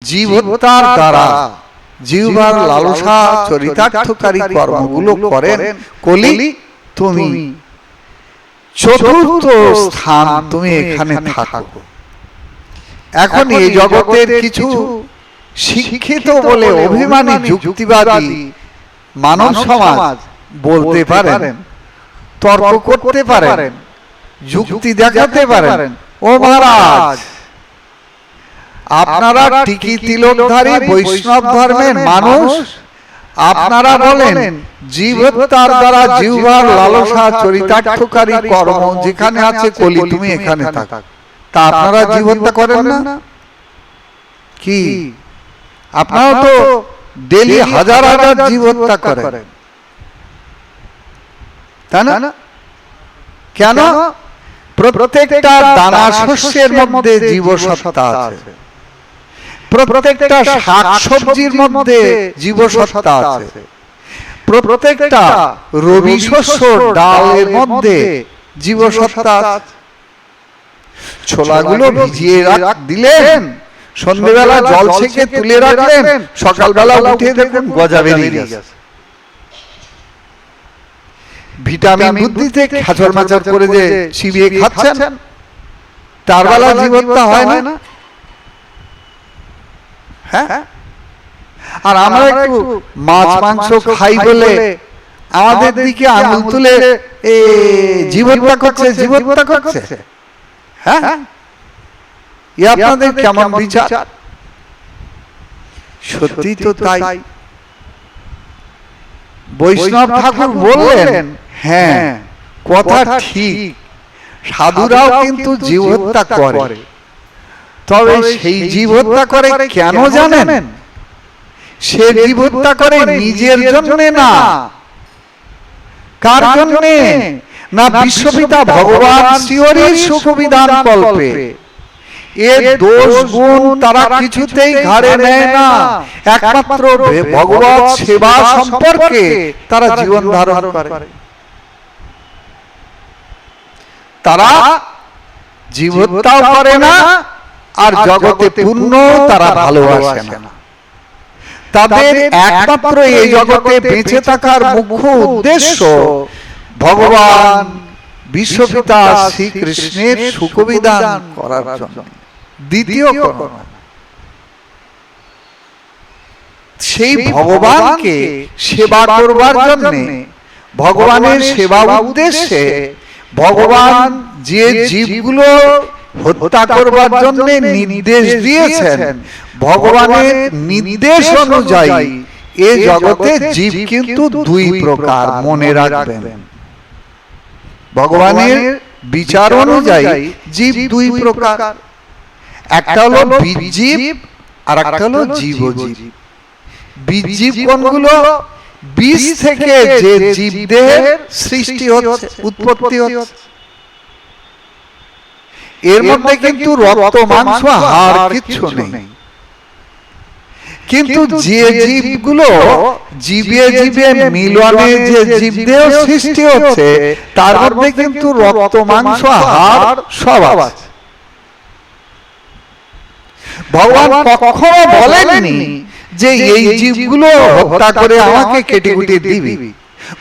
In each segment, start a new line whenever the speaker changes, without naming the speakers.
জীব হত্যার দ্বারা জিহ্বার লালসা চরিতার্থকারী কর্মগুলো করেন কলি তুমি চতুর্থ স্থান তুমি এখানে থাকো। এখন এই জগতের কিছু শিক্ষিত বলে অভিমানী যুক্তিবাদী মানব সমাজ বলতে পারেন, তর্ক করতে পারেন, যুক্তি দেখাতে পারেন, ও মহারাজ আপনারা টিকি তিলকধারী বৈষ্ণব ধর্মের মানুষ, আপনারা বলেন জীব হত্যার দ্বারা জিহ্বার লালসা চরিতার্থকারী কর্ম যেখানে আছে কলি তুমি এখানে থাক। তা আপনারা জীব হত্যা করেন না কি? আপনারা তো ডেলি হাজার হাজার জীব হত্যা করেন, তাই না? কেন? প্রত্যেকটা দানা শস্যের মধ্যে জীবসত্তা আছে, প্রত্যেকটা শাকসবজির মধ্যে জীবসত্তা আছে, প্রত্যেকটা রবি শস্য ডালের মধ্যে জীবসত্তা আছে। ছোলাগুলো ভিজিয়ে দিলেন, সন্ধ্যেবেলা জল ছেঁকে তুলে রাখলেন, সকালবেলা উঠে দেখুন গজা বেরিয়ে গেছে। ভিটামিন বুদ্ধিতে খাঁচর মাচার করে যে চিবিয়ে খাচ্ছেন, তার বেলা জীবনটা হয় না? হ্যাঁ। আর আমরা একটু মাছ মাংস খাই বলে আমাদের দিকে আঙুল তুলে জীবনটা করছে। হ্যাঁ, আপনাদের কেমন বিচার? সত্যি তো তাই। বৈষ্ণব ঠাকুর বললেন, হ্যাঁ কথা ঠিক, সাধুরাও কিন্তু জীব হত্যা করে। তবে সেই জীব হত্যা করে কেন জানেন? সে জীব হত্যা করে নিজের জন্য না। কার জন্য? না বিশ্বপিতা ভগবান শ্রীহরির সুখবিধান কল্পে। এর দোষ গুণ তারা কিছুতেই ঘাড়ে নেয় না, একমাত্র ভগবত সেবা সম্পর্কে তারা জীবন ধারণ করে। তারা জীব হত্যাও করে না, আর জগতে পুণ্য তারা ভালোবাসে না। তাদের একমাত্র এই জগতে বেঁচে থাকার মুখ্য উদ্দেশ্য ভগবান বিশ্বপিতা শ্রীকৃষ্ণের সুখবিধান করার জন্য। দ্বিতীয় কোন সেই ভগবানকে সেবা করবার জন্য, ভগবানের সেবা উদ্দেশ্যে ভগবান যে জীবগুলো হত্যা করবার জন্য নির্দেশ দিয়েছেন, ভগবানের নির্দেশ অনুযায়ী এই জগতে জীব কিন্তু দুই প্রকার, মনে রাখবেন। ভগবানের বিচার অনুযায়ী জীব দুই প্রকার, একটা হলো বীজজীব আর একটা হলো জীবজীব। বীজজীব কোনগুলো? বীজ থেকে যে জীবদেহের সৃষ্টি হচ্ছে, উৎপত্তি হচ্ছে। এর মধ্যে কিন্তু রক্ত মাংস হাড় কিচ্ছু নেই। কিন্তু যে জীবগুলো জীবে জীবে মিলনে যে জীবদেহ সৃষ্টি হচ্ছে, তার মধ্যে কিন্তু রক্ত মাংস হাড় সব আছে। ভগবান কখনো বলেননি যে এই জীবগুলো হত্যা করে আমাকে কেটে কুটে দিবি।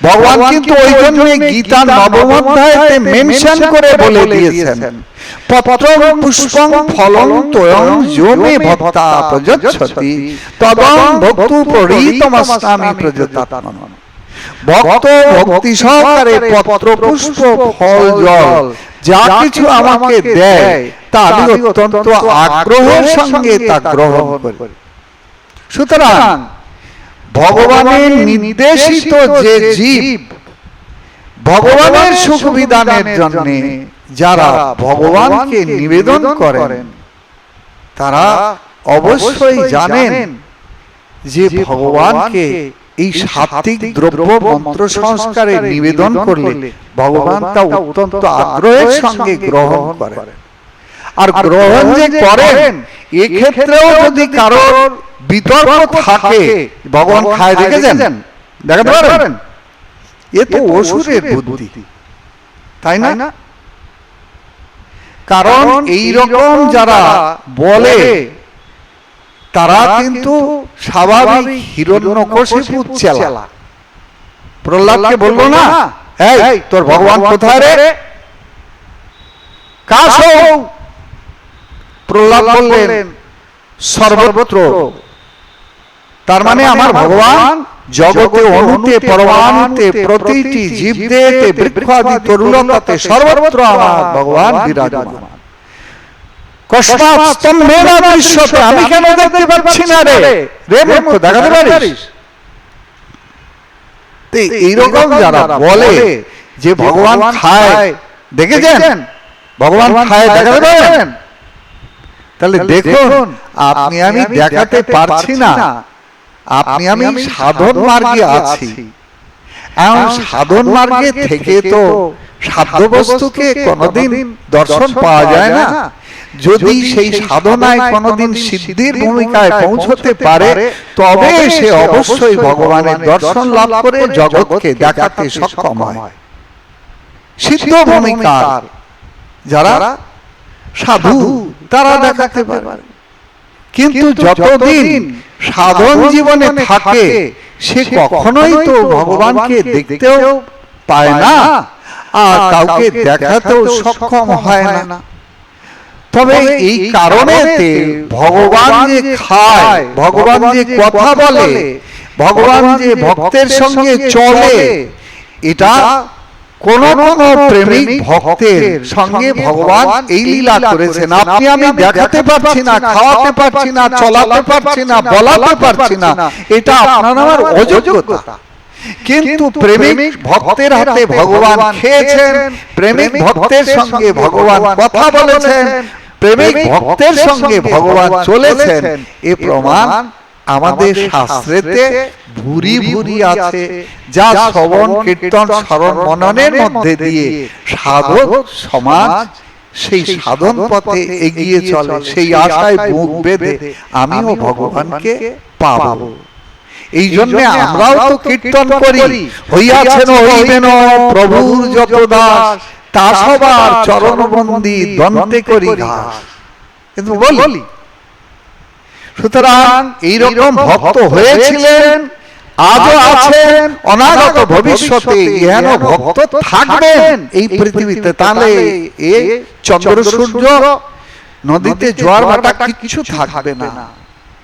ভগবান কিন্তু ওই জন্য গীতা নবম অধ্যায়ে মেনশন করে বলে দিয়েছেন, পত্রং পুষ্পং ফলং তোয়ং যো মে ভক্তা প্রযচ্ছতি তদং ভক্তু পরিতমস্নামি প্রযতাত্মনঃ। ভক্ত ভক্তি সহকারে পত্র পুষ্প ফল জল যা কিছু আমাকে দেয় তা আমি অত্যন্ত আগ্রহের সঙ্গে তা গ্রহণ করি। সুতরাং ভগবানের নির্দেশিত যে জীব ভগবানের সুখবিধানের জন্য যারা ভগবানকে নিবেদন করেন, তারা অবশ্যই জানেন যে ভগবানকে এই সাত্বিক দ্রব্য মন্ত্র সংস্কারে নিবেদন করলে ভগবান তা অত্যন্ত আগ্রহের সঙ্গে গ্রহণ করেন। আর গ্রহণ যে করেন, এক্ষেত্রেও যদি কারোর বিতর্ক থাকে, ভগবান খায় দেখেছেন, দেখাতে পারেন? এ তো অসুরের বুদ্ধি, তাই না? কারণ এই রকম যারা বলে তারা কিন্তু স্বাভাবিক হিরণ্যকশিপুর চেলা। প্রহ্লাদকে বললো না, এই তোর ভগবান কোথায় রে, কাশ হও? প্রহ্লাদ বললেন সর্বত্র। তার মানে আমার ভগবান জগতে অনুতে পরমাণুতে প্রতিটি জীবদেহে বৃক্ষাদি তরুলতাতে সর্বত্র আমার ভগবান বিরাজমান। কস্মাৎ স্তম্ভেন দৃশ্যতে, আমি কেন দেখতে পাচ্ছি না রে? রে মূর্খ, দেখাতে পারিস? এইরকম যারা বলে যে ভগবান খায়, দেখেছেন ভগবান খায়, দেখাতে পারেন? তাহলে দেখুন, আপনি আমি দেখাতে পারছি না, আপনি আমি সাধন মার্গে আছি। এমন সাধন মার্গে থেকে তো সাধ্য বস্তুকে কোনদিন দর্শন পাওয়া যায় না। যদি সেই সাধনায় কোনদিন সিদ্ধির ভূমিকায় পৌঁছতে পারে, তবে সে অবশ্যই ভগবানের দর্শন লাভ করে জগৎকে দেখাতে সক্ষম হয়। সিদ্ধ ভূমিকার যারা সাধু তারা দেখাতে পারে, কিন্তু যতদিন সাধন জীবনে থাকে সে কখনোই তো ভগবানকে দেখতেও পায় না আর কাউকে দেখাতেও সক্ষম হয় না। তবে এই কারণেতে ভগবান যে খায়, ভগবান যে কথা বলে, ভগবান যে ভক্তের সঙ্গে চলে, এটা কোন কোন প্রেমিক ভক্তের সঙ্গে ভগবান এই লীলা করেছেন। আপনি আমি দেখাতে পারছি না, খাওয়াতে পারছি না, চলাতে পারছি না, বলাতে পারছি না, এটা আপনার আমার অযোগ্যতা। কিন্তু প্রেমিক ভক্তের হাতে ভগবান খেয়েছেন, প্রেমিক ভক্তের সঙ্গে ভগবান কথা বলেছেন, প্রেমিক ভক্তের সঙ্গে ভগবান চলেছেন, এ প্রমাণ আমাদের শাস্ত্রেতে ভুরি ভুরি আছে, যা শ্রবণ কীর্তন স্মরণ মননের মধ্যে দিয়ে সাধক সমাজ সেই সাধন পথে এগিয়ে চলে, সেই আশায় বুক বেঁধে আমিও ভগবানকে পাবো। এই জন্য আমরাও তো কীর্তন করি, হইয়াছেন হইবেন প্রভুর যত দাস, তা সবার চরণবন্দি দন্তে করি ঘাস। কিন্তু বলি, সুতরাং এইরকম ভক্ত হয়েছিলেন, আজও আছেন, অনাগত ভবিষ্যতে এহেন ভক্ত থাকবেন এই পৃথিবীতে। তাহলে এই চন্দ্র সূর্য নদীতে জোয়ার ভাটা কিছু থাকবে না।